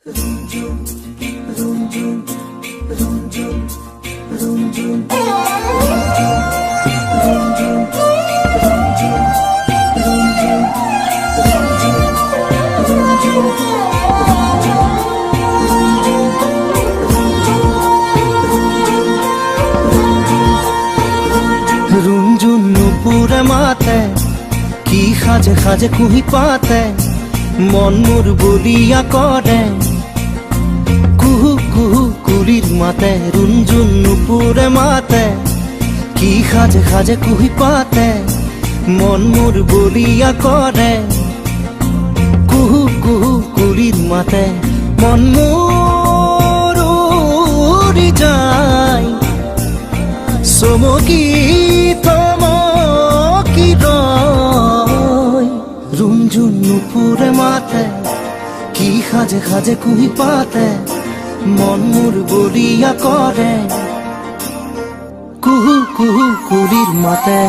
रुंझुन नुपुरे माते की खाजे खाजे कुही पाते मन मोर बलिया करे कुहू कुहू कुलिर माते रुंझुन नुपुरे माते की खाजे खाजे कुही पाते मन मोर बलिया करे कुहू कुहू कुलिर माते मन मोर उड़ी जाय सोमकी थमकी रय रुंझुन नुपुरे माते की खाजे खाजे कुही पाते मन मोर बलिया करे कुहू कुहू कुलिर माते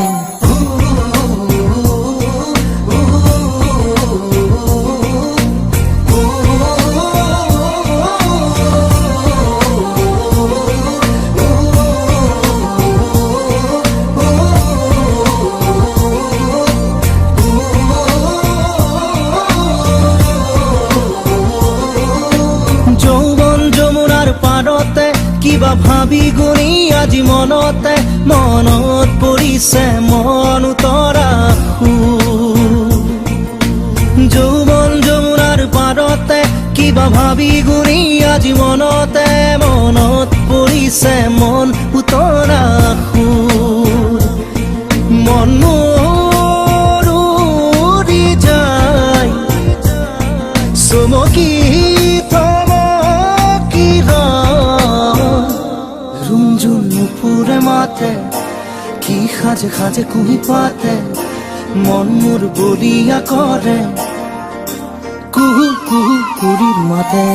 কিবা ভাবি গুনি আজি মনতে মনত পৰিছে মন উতৰা যৌৱন যমুনাৰ পাৰতে কিবা ভাবি গুনি আজি মনতে মনত পৰিছে মন উতৰা মন মোৰ উৰি যায় চমকি रुंझुन नुपुरे माते की खाजे खाजे कुही पाते मन मोर बलिया करे कुहू कुहू कुलिर माते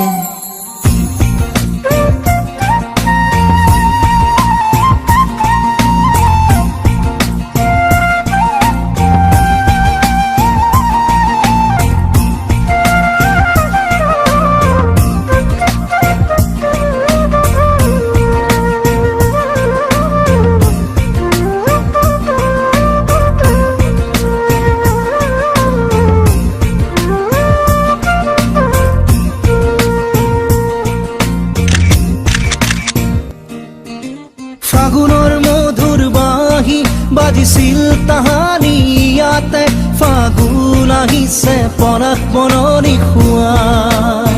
ফাগুনৰ মধুৰ বাঁহী বাজিছিল তাহানি ইয়াতে ফাগুন আহিছে পৰাগ বননি খুৱাই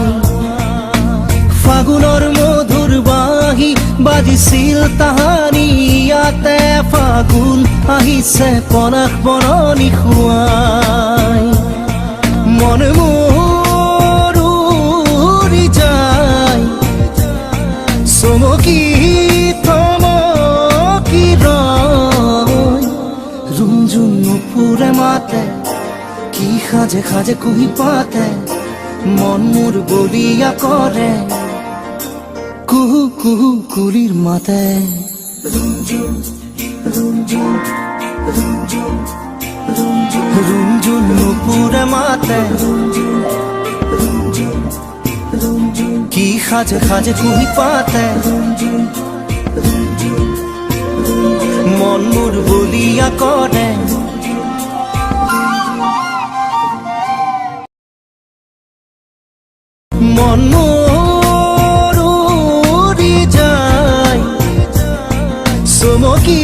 ফাগুনৰ মধুৰ বাঁহী বাজিছিল তাহানি ইয়াতে ফাগুন আহিছে পৰাগ বননি খুৱাই মন মোৰ উৰি যায় চমকি रुंझुन नुपुरे माते की खाजे खाजे कुही पाते मन मोर बलिया करे कुहू कुहू कुलिर माते रुंझुन नुपुरे माते की खाजे खाजे कुही पाते मन मोर बलिया करे मन मोर उड़ी যায় চমকি